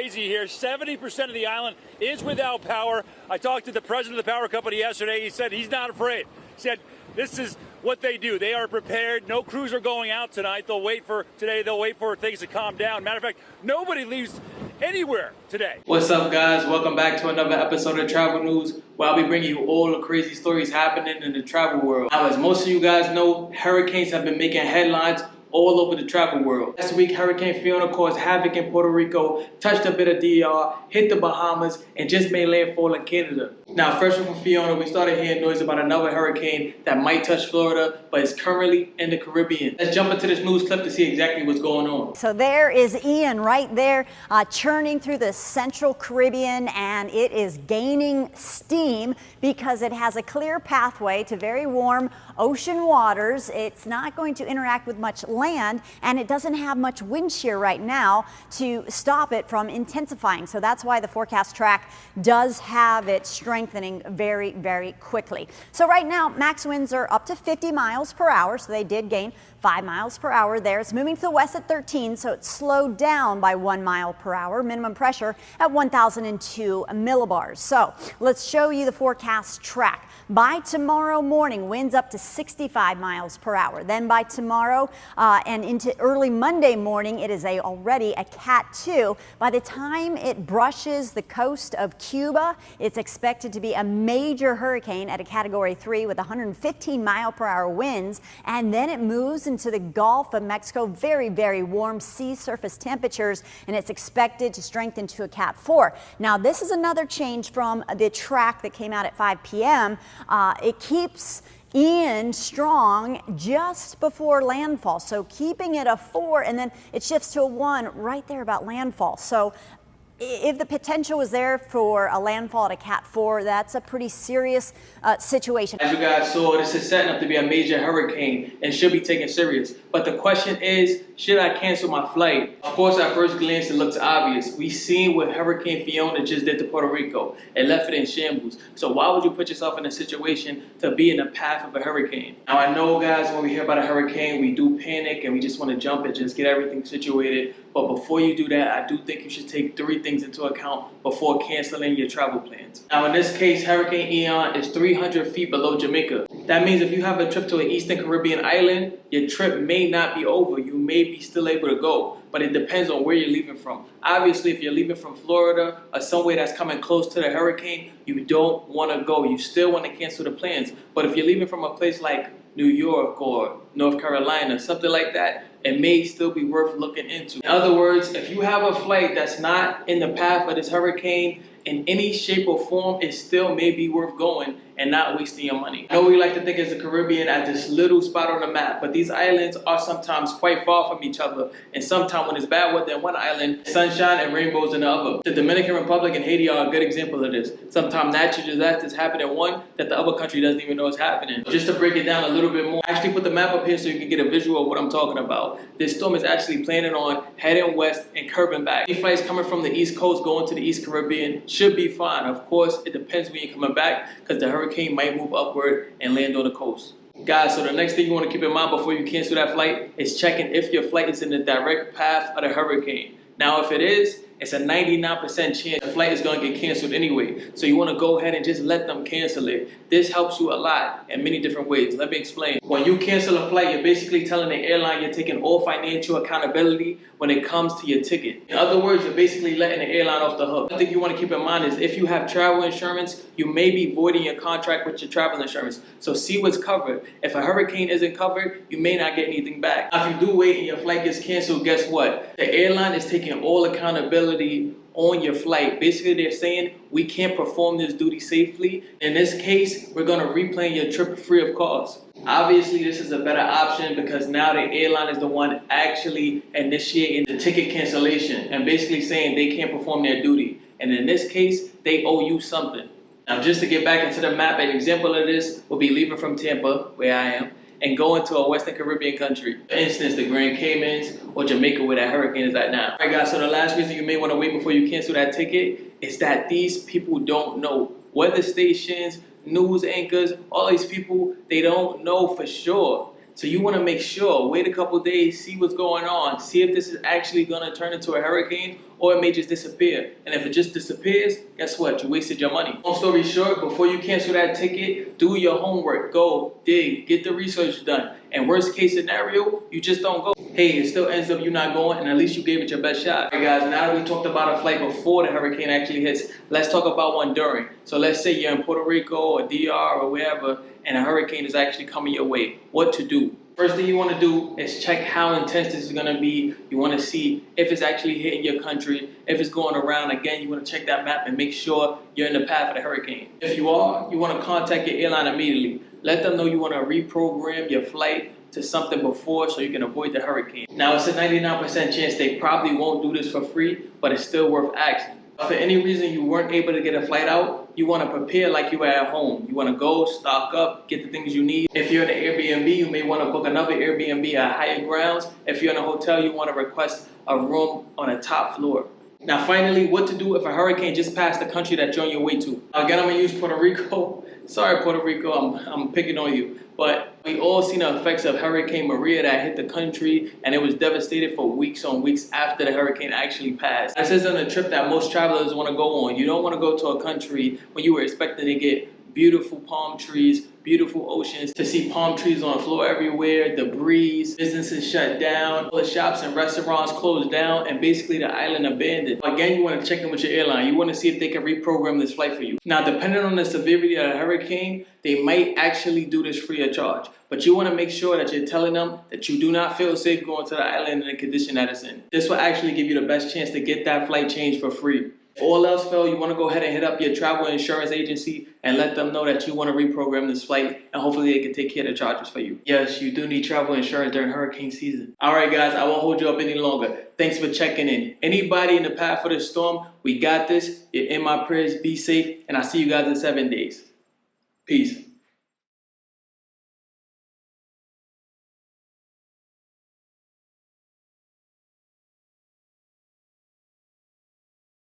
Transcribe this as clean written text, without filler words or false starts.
crazy here. 70% of the island is without power. I talked to the president of the power company yesterday. He said he's not afraid. He said this is what they do. They are prepared. No crews are going out tonight. They'll wait for things to calm down. Matter of fact, nobody leaves anywhere today. What's up, guys? Welcome back to another episode of Travel News, where I'll be bringing you all the crazy stories happening in the travel world. Now, as most of you guys know, hurricanes have been making headlines all over the travel world. Last week, Hurricane Fiona caused havoc in Puerto Rico, touched a bit of DR, hit the Bahamas, and just made landfall in Canada. Now, fresh from Fiona, we started hearing noise about another hurricane that might touch Florida, but is currently in the Caribbean. Let's jump into this news clip to see exactly what's going on. So there is Ian right there churning through the central Caribbean, and it is gaining steam because it has a clear pathway to very warm ocean waters. It's not going to interact with much land, and it doesn't have much wind shear right now to stop it from intensifying. So that's why the forecast track does have it strengthening very, very quickly. So right now, max winds are up to 50 miles per hour. So they did gain 5 miles per hour there. It's moving to the west at 13, so it's slowed down by 1 mile per hour. Minimum pressure at 1,002 millibars. So let's show you the forecast track. By tomorrow morning, winds up to 65 miles per hour. Then by tomorrow and into early Monday morning, it is already a Cat 2. By the time it brushes the coast of Cuba, it's expected to be a major hurricane at a Category 3 with 115 mile per hour winds. And then it moves into the Gulf of Mexico. Very, very warm sea surface temperatures, and it's expected to strengthen to a Cat 4. Now, this is another change from the track that came out at 5 p.m. It keeps Ian strong just before landfall, so keeping it a 4, and then it shifts to a 1 right there about landfall. So if the potential was there for a landfall at a Cat 4, that's a pretty serious situation. As you guys saw, this is setting up to be a major hurricane and should be taken serious. But the question is, should I cancel my flight? Of course, at first glance, it looks obvious. We've seen what Hurricane Fiona just did to Puerto Rico. It left it in shambles. So why would you put yourself in a situation to be in the path of a hurricane? Now, I know, guys, when we hear about a hurricane, we do panic and we just want to jump and just get everything situated. But before you do that, I do think you should take 3 things into account before canceling your travel plans. Now, in this case, Hurricane Ian is 300 feet below Jamaica. That means if you have a trip to an Eastern Caribbean island, your trip may not be over. You may be still able to go, but it depends on where you're leaving from. Obviously, if you're leaving from Florida or somewhere that's coming close to the hurricane, you don't want to go. You still want to cancel the plans. But if you're leaving from a place like New York or North Carolina, something like that, it may still be worth looking into. In other words, if you have a flight that's not in the path of this hurricane in any shape or form, it still may be worth going and not wasting your money. I know we like to think of the Caribbean as this little spot on the map, but these islands are sometimes quite far from each other, and sometimes when it's bad weather in one island, sunshine and rainbows in the other. The Dominican Republic and Haiti are a good example of this. Sometimes natural disasters happen in one that the other country doesn't even know is happening. Just to break it down a little bit more, I actually put the map up here so you can get a visual of what I'm talking about. This storm is actually planning on heading west and curving back. Any flights coming from the East Coast going to the East Caribbean should be fine. Of course, it depends when you're coming back because the hurricane might move upward and land on the coast. Guys, so the next thing you want to keep in mind before you cancel that flight is checking if your flight is in the direct path of the hurricane. Now, if it is, it's a 99% chance the flight is going to get canceled anyway. So you want to go ahead and just let them cancel it. This helps you a lot in many different ways. Let me explain. When you cancel a flight, you're basically telling the airline you're taking all financial accountability when it comes to your ticket. In other words, you're basically letting the airline off the hook. One thing you want to keep in mind is if you have travel insurance, you may be voiding your contract with your travel insurance. So see what's covered. If a hurricane isn't covered, you may not get anything back. Now, if you do wait and your flight gets canceled, guess what? The airline is taking all accountability on your flight. Basically, they're saying we can't perform this duty safely. In this case, we're going to replan your trip free of cost. Obviously, this is a better option because now the airline is the one actually initiating the ticket cancellation and basically saying they can't perform their duty. And in this case, they owe you something. Now, just to get back into the map, an example of this will be leaving from Tampa, where I am, and going to a Western Caribbean country. For instance, the Grand Caymans or Jamaica, where that hurricane is at now. All right, guys, so the last reason you may want to wait before you cancel that ticket is that these people don't know. Weather stations, news anchors, all these people, they don't know for sure. So you want to make sure, wait a couple days, see what's going on, see if this is actually going to turn into a hurricane or it may just disappear. And if it just disappears, guess what? You wasted your money. Long story short, before you cancel that ticket, do your homework. Go, dig, get the research done. And worst case scenario, you just don't go. Hey, it still ends up you not going, and at least you gave it your best shot. Alright guys, now that we talked about a flight before the hurricane actually hits, let's talk about one during. So let's say you're in Puerto Rico or DR or wherever, and a hurricane is actually coming your way. What to do? First thing you want to do is check how intense this is going to be. You want to see if it's actually hitting your country, if it's going around. Again, you want to check that map and make sure you're in the path of the hurricane. If you are, you want to contact your airline immediately. Let them know you want to reprogram your flight to something before so you can avoid the hurricane. Now, it's a 99% chance they probably won't do this for free, but it's still worth asking. If for any reason you weren't able to get a flight out, you want to prepare like you were at home. You want to go, stock up, get the things you need. If you're in an Airbnb, you may want to book another Airbnb at higher grounds. If you're in a hotel, you want to request a room on a top floor. Now, finally, what to do if a hurricane just passed the country that you're on your way to. Again, I'm going to use Puerto Rico. Sorry, Puerto Rico, I'm picking on you. But we all seen the effects of Hurricane Maria that hit the country, and it was devastated for weeks on weeks after the hurricane actually passed. This isn't a trip that most travelers want to go on. You don't want to go to a country when you were expecting to get beautiful palm trees, beautiful oceans, to see palm trees on the floor everywhere, debris, businesses shut down, all the shops and restaurants closed down, and basically the island abandoned. Again, you want to check in with your airline. You want to see if they can reprogram this flight for you. Now, depending on the severity of the hurricane, they might actually do this free of charge. But you want to make sure that you're telling them that you do not feel safe going to the island in the condition that it's in. This will actually give you the best chance to get that flight changed for free. If all else fails, you want to go ahead and hit up your travel insurance agency and let them know that you want to reprogram this flight, and hopefully they can take care of the charges for you. Yes, you do need travel insurance during hurricane season. Alright guys, I won't hold you up any longer. Thanks for checking in. Anybody in the path of the storm, we got this. You're in my prayers. Be safe, and I'll see you guys in 7 days. Peace.